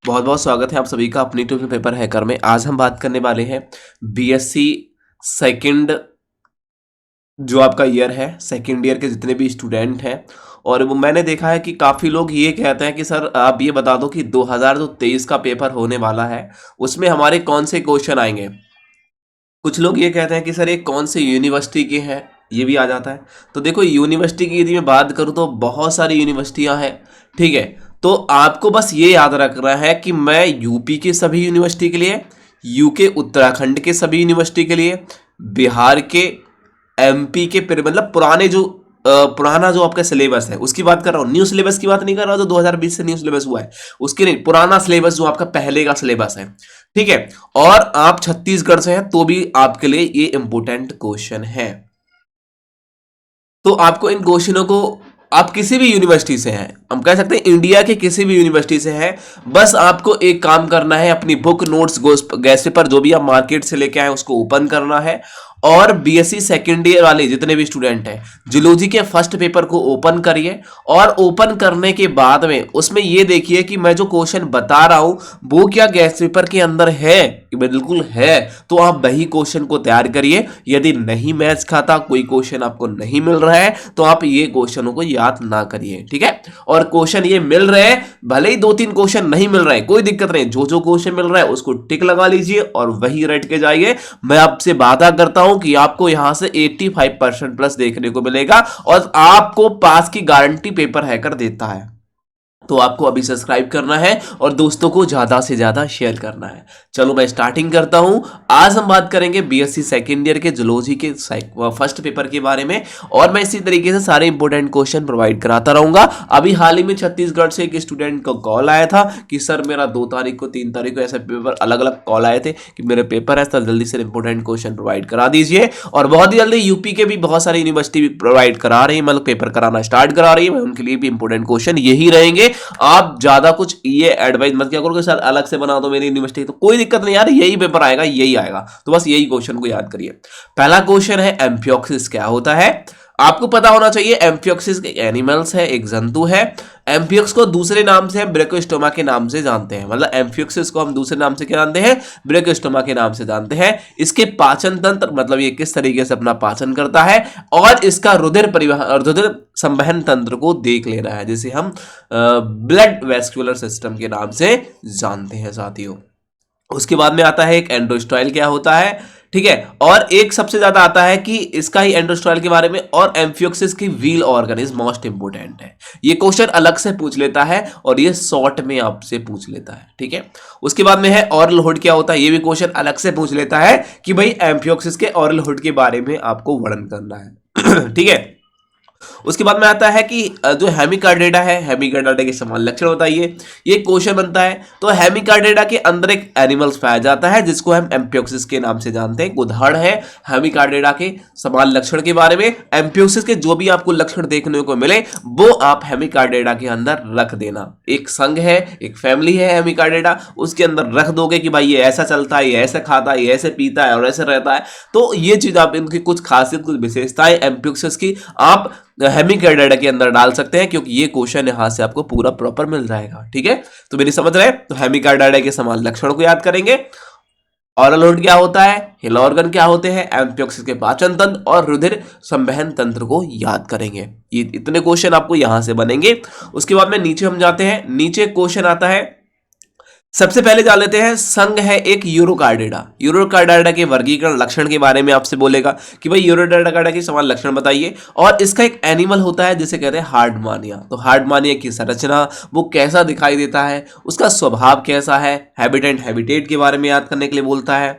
बहुत बहुत स्वागत है आप सभी का अपनी ट्यूशन पेपर हैकर में। आज हम बात करने वाले हैं बीएससी सेकंड जो आपका ईयर है, सेकंड ईयर के जितने भी स्टूडेंट हैं। और वो मैंने देखा है कि काफ़ी लोग ये कहते हैं कि सर आप ये बता दो कि 2023 का पेपर होने वाला है, उसमें हमारे कौन से क्वेश्चन आएंगे। कुछ लोग ये कहते हैं कि सर ये कौन से यूनिवर्सिटी के हैं, ये भी आ जाता है। तो देखो, यूनिवर्सिटी की यदि मैं बात करूँ तो बहुत सारी यूनिवर्सिटियां हैं, ठीक है। तो आपको बस ये याद रखना है कि मैं यूपी के सभी यूनिवर्सिटी के लिए, यूके उत्तराखंड के सभी यूनिवर्सिटी के लिए, बिहार के, एमपी के, मतलब पुराना जो आपका सिलेबस है उसकी बात कर रहा हूँ। न्यू सिलेबस की बात नहीं कर रहा हूँ, जो 2020 से न्यू सिलेबस हुआ है उसकी नहीं, पुराना सिलेबस जो आपका पहले का सिलेबस है, ठीक है। और आप छत्तीसगढ़ से हैं तो भी आपके लिए ये इंपोर्टेंट क्वेश्चन है। तो आपको इन क्वेश्चनों को, आप किसी भी यूनिवर्सिटी से हैं, हम कह सकते हैं इंडिया के किसी भी यूनिवर्सिटी से हैं, बस आपको एक काम करना है, अपनी बुक नोट्स गैस पेपर जो भी आप मार्केट से लेके आए उसको ओपन करना है। और बीएससी सेकेंड ईयर वाले जितने भी स्टूडेंट हैं, जूलॉजी के फर्स्ट पेपर को ओपन करिए। और ओपन करने के बाद में उसमें ये देखिए कि मैं जो क्वेश्चन बता रहा हूं वो क्या गैस पेपर के अंदर है, कि बिल्कुल है, तो आप वही क्वेश्चन को तैयार करिए। यदि नहीं मैच खाता, कोई क्वेश्चन आपको नहीं मिल रहा है, तो आप ये क्वेश्चनों को याद ना करिए, ठीक है। और क्वेश्चन ये मिल रहे हैं, भले ही 2-3 क्वेश्चन नहीं मिल रहे हैं, कोई दिक्कत नहीं, जो जो क्वेश्चन मिल रहा है उसको टिक लगा लीजिए और वही रट के जाइए। मैं आपसे वादा करता हूं कि आपको यहां से 85% प्लस देखने को मिलेगा और आपको पास की गारंटी पेपर हैकर देता है। तो आपको अभी सब्सक्राइब करना है और दोस्तों को ज्यादा से ज्यादा शेयर करना है। चलो मैं स्टार्टिंग करता हूं। आज हम बात करेंगे बीएससी सेकेंड ईयर के जूलॉजी के फर्स्ट पेपर के बारे में, और मैं इसी तरीके से सारे इंपॉर्टेंट क्वेश्चन प्रोवाइड कराता रहूंगा। अभी हाल ही में छत्तीसगढ़ से एक स्टूडेंट को कॉल आया था कि सर मेरा 2 तारीख को 3 तारीख को ऐसे पेपर, अलग अलग कॉल आए थे कि मेरे पेपर है सर, जल्दी से इंपॉर्टेंट क्वेश्चन प्रोवाइड करा दीजिए। और बहुत ही जल्दी यूपी के भी बहुत सारी यूनिवर्सिटी भी प्रोवाइड करा रही है, मतलब पेपर कराना स्टार्ट करा रही है, उनके लिए भी इंपॉर्टेंट क्वेश्चन यही रहेंगे। आप ज्यादा कुछ ये एडवाइस मत क्या करो कि सर अलग से बना दो मेरी यूनिवर्सिटी, तो कोई दिक्कत नहीं यार, यही पेपर आएगा, यही आएगा, तो बस यही क्वेश्चन को याद करिए। पहला क्वेश्चन है एम्फियोक्सिस क्या होता है। आपको पता होना चाहिए एम्फियोक्सिस एक एनिमल्स है, एक जंतु है। एम्फियोक्स को दूसरे नाम से ब्रेकोस्टोमा के नाम से जानते हैं, मतलब एम्फियोक्सिस को हम दूसरे नाम से क्या जानते हैं, ब्रेकोस्टोमा के नाम से जानते हैं। इसके पाचन तंत्र, मतलब ये किस तरीके से अपना पाचन करता है, और इसका रुधिर संवहन तंत्र को देख लेना है, जिसे हम ब्लड वेस्कुलर सिस्टम के नाम से जानते हैं साथियों। उसके बाद में आता है एक एंडोस्टाइल क्या होता है, ठीक है। और एक सबसे ज्यादा आता है कि इसका ही एंडोस्टाइल के बारे में, और एम्फियोक्सिस की wheel organ is most important है। ये क्वेश्चन अलग से पूछ लेता है और ये शॉर्ट में आपसे पूछ लेता है, ठीक है। उसके बाद में है ऑरल हुड क्या होता है, ये भी क्वेश्चन अलग से पूछ लेता है कि भाई एम्फियोक्सिस के ऑरल हुड के बारे में आपको वर्णन करना है ठीक है। उसके बाद में आता है कि जो हेमिकार्डेटा है, हेमिकार्डेटा के समान लक्षण बताइए, ये क्वेश्चन बनता है। तो हेमिकार्डेटा के अंदर एक एनिमल्स पाया जाता है जिसको हम एम्फियोक्सिस के नाम से जानते हैं। उदाहरण है हेमिकार्डेटा के समान लक्षण के बारे में। एम्फियोक्सिस के जो भी आपको लक्षण देखने को मिले वो आप हेमिकार्डेटा के अंदर रख देना। एक संघ है, एक फैमिली है हेमिकार्डेटा, उसके अंदर रख दोगे कि भाई ये ऐसा चलता है, ये ऐसे खाता है, ये ऐसे पीता है और ऐसे रहता है। तो ये चीज आप, इनकी कुछ खासियत, कुछ विशेषताएं एम्फियोक्सिस की आप हेमिकार्डेटा के अंदर डाल सकते हैं, क्योंकि ये क्वेश्चन यहां से आपको पूरा प्रॉपर मिल जाएगा, ठीक है। तो मेरी समझ रहे हैं, तो हेमिकार्डेटा के समान लक्षण को याद करेंगे। ऑरल हुड क्या होता है, हिल ऑर्गन क्या होते हैं, एम्फियोक्सिस के पाचन तंत्र और रुधिर संवहन तंत्र को याद करेंगे। ये इतने क्वेश्चन आपको यहां से बनेंगे। उसके बाद में नीचे हम जाते हैं, नीचे क्वेश्चन आता है, सबसे पहले जान लेते हैं, संघ है एक यूरोकार्डेटा। यूरोकार्डेटा के वर्गीकरण लक्षण के बारे में आपसे बोलेगा कि भाई यूरोकार्डेटा के समान लक्षण बताइए। और इसका एक एनिमल होता है जिसे कहते हैं हार्डमानिया। तो हार्डमानिया की संरचना, वो कैसा दिखाई देता है, उसका स्वभाव कैसा है, हैबिटेट के बारे में याद करने के लिए बोलता है।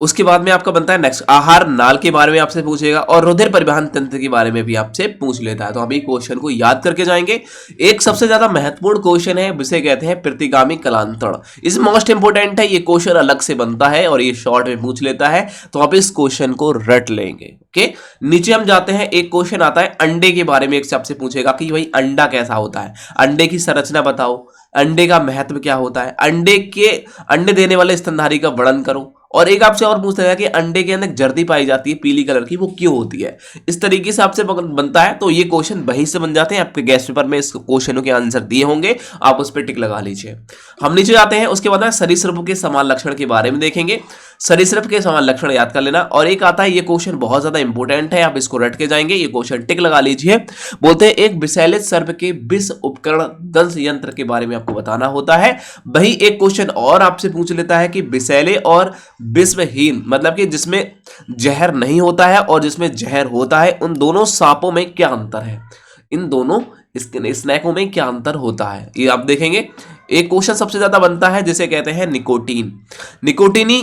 उसके बाद में आपका बनता है नेक्स्ट, आहार नाल के बारे में आपसे पूछेगा, और रुधिर परिवहन तंत्र के बारे में भी आपसे पूछ लेता है। तो हम ये क्वेश्चन को याद करके जाएंगे। एक सबसे ज्यादा महत्वपूर्ण क्वेश्चन है, जिसे कहते हैं प्रतिगामी कलांतरण। इस मोस्ट इंपोर्टेंट है, ये क्वेश्चन अलग से बनता है और ये शॉर्ट में पूछ लेता है, तो आप इस क्वेश्चन को रट लेंगे। ओके, नीचे हम जाते हैं, एक क्वेश्चन आता है अंडे के बारे में, एक से आपसे पूछेगा कि भाई अंडा कैसा होता है, अंडे की संरचना बताओ, अंडे का महत्व क्या होता है, अंडे देने वाले स्तनधारी का वर्णन करो, और एक आपसे और पूछता है कि अंडे के अंदर जर्दी पाई जाती है पीली कलर की, वो क्यों होती है। इस तरीके से आपसे बनता है, तो ये क्वेश्चन वहीं से बन जाते हैं। आपके गेस्ट पेपर में इस क्वेश्चनों के आंसर दिए होंगे, आप उस पर टिक लगा लीजिए। हम नीचे जाते हैं, उसके बाद सरीसृपों के समान लक्षण के बारे में देखेंगे। सरीसृप के समान लक्षण याद कर लेना। और एक आता है, ये क्वेश्चन बहुत ज्यादा इंपॉर्टेंट है, आप इसको रट के जाएंगे, ये क्वेश्चन टिक लगा लीजिए। बोलते हैं एक विषैले सर्प के विष उपकरण दंश यंत्र के बारे में आपको बताना होता है। वही एक क्वेश्चन और आपसे पूछ लेता है कि विषैले और विषहीन, मतलब कि जिसमें जहर नहीं होता है और जिसमें जहर होता है, उन दोनों सांपों में क्या अंतर है, इन दोनों स्नैकों में क्या अंतर होता है, ये आप देखेंगे। एक क्वेश्चन सबसे ज्यादा बनता है जिसे कहते हैं निकोटीन। निकोटीनी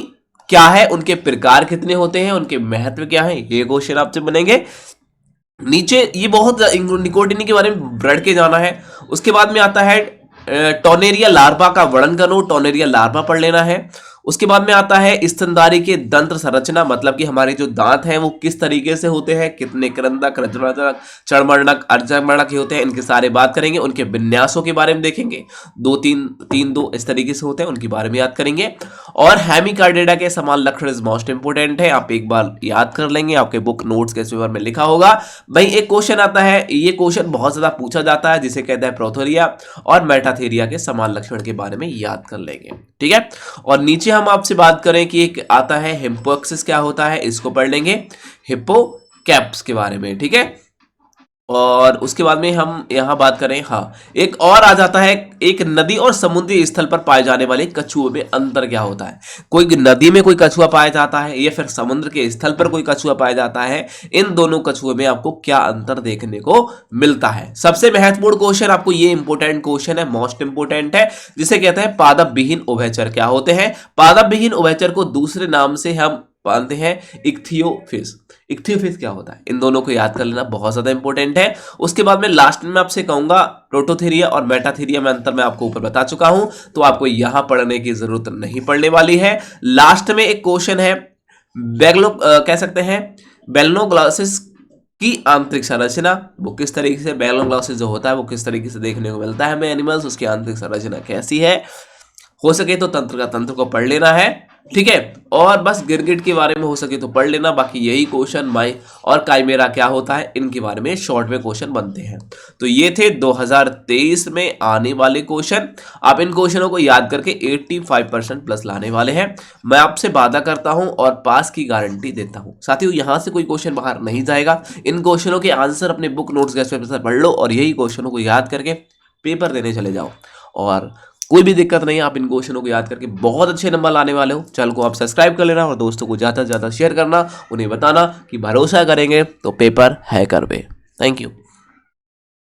क्या है, उनके प्रकार कितने होते हैं, उनके महत्व क्या है, ये क्वेश्चन आपसे बनेंगे। नीचे ये बहुत निकोटीनी के बारे में बढ़ के जाना है। उसके बाद में आता है टोनेरिया लार्वा का वर्णन करो, टोनेरिया लार्वा पढ़ लेना है। उसके बाद में आता है स्तनधारी के दंत्र संरचना, मतलब कि हमारे जो दांत हैं वो किस तरीके से होते हैं, कितने क्रंदक, रजवर्णक, चर्मवर्णक, अर्धचर्मवर्णक होते हैं, इनके सारे बात करेंगे। उनके विन्यासों के बारे में देखेंगे, 2 3 3 2 इस तरीके से होते हैं, उनके बारे में याद करेंगे। और हेमिकार्डेटा के समान लक्षण इज मोस्ट इंपोर्टेंट है, आप एक बार याद कर लेंगे, आपके बुक नोट्स के पेपर में लिखा होगा। भाई एक क्वेश्चन आता है, ये क्वेश्चन बहुत ज्यादा पूछा जाता है, जिसे कहता है प्रोथोरिया और मेटाथेरिया के समान लक्षण के बारे में याद कर लेंगे, ठीक है। और नीचे हम आपसे बात करें कि एक आता है हिप्पोकैम्पस क्या होता है, इसको पढ़ लेंगे, हिप्पोकैम्पस के बारे में, ठीक है। और उसके बाद में हम यहां बात करें, हाँ एक और आ जाता है, एक नदी और समुद्री स्थल पर पाए जाने वाले कछुओं में अंतर क्या होता है। कोई नदी में कोई कछुआ पाया जाता है या फिर समुद्र के स्थल पर कोई कछुआ पाया जाता है, इन दोनों कछुओं में आपको क्या अंतर देखने को मिलता है। सबसे महत्वपूर्ण क्वेश्चन आपको ये इंपोर्टेंट क्वेश्चन है, मोस्ट इंपोर्टेंट है, जिसे कहते हैं पादप विहीन उभयचर क्या होते हैं। पादप विहीन उभयचर को दूसरे नाम से हम मानते हैं इक्थियोफिश। इक्थियोफिश क्या होता है, इन दोनों को याद कर लेना, बहुत ज्यादा इंपॉर्टेंट है। उसके बाद में लास्ट में आपसे कहूंगा प्रोटोथेरिया और मेटाथेरिया में अंतर मैं आपको ऊपर बता चुका हूं, तो आपको यहां पढ़ने की जरूरत नहीं पड़ने वाली है। लास्ट में एक क्वेश्चन है, कह सकते हैं बेलनोग्लॉसिस की आंतरिक संरचना, वो किस तरीके से, बेलनोग्लॉसिस जो होता है वो किस तरीके से देखने को मिलता है हमें एनिमल्स, उसकी आंतरिक संरचना कैसी है। हो सके तो तंत्र को पढ़ लेना है, ठीक है। और बस गिरगिट के बारे में हो सके तो पढ़ लेना, बाकी यही क्वेश्चन माई और काइमेरा क्या होता है इनके बारे में शॉर्ट में क्वेश्चन बनते हैं। तो ये थे 2023 में आने वाले क्वेश्चन। आप इन क्वेश्चनों को याद करके 85% प्लस लाने वाले हैं, मैं आपसे वादा करता हूं और पास की गारंटी देता हूं। साथियों यहां से कोई क्वेश्चन बाहर नहीं जाएगा, इन क्वेश्चनों के आंसर अपने बुक नोट्स गेस्ट पेपर से पढ़ लो और यही क्वेश्चनों को याद करके पेपर देने चले जाओ, और कोई भी दिक्कत नहीं, आप इन क्वेश्चनों को याद करके बहुत अच्छे नंबर लाने वाले हो। चैनल को आप सब्सक्राइब कर लेना और दोस्तों को ज़्यादा से ज़्यादा शेयर करना, उन्हें बताना कि भरोसा करेंगे तो पेपर है करवे। Thank you.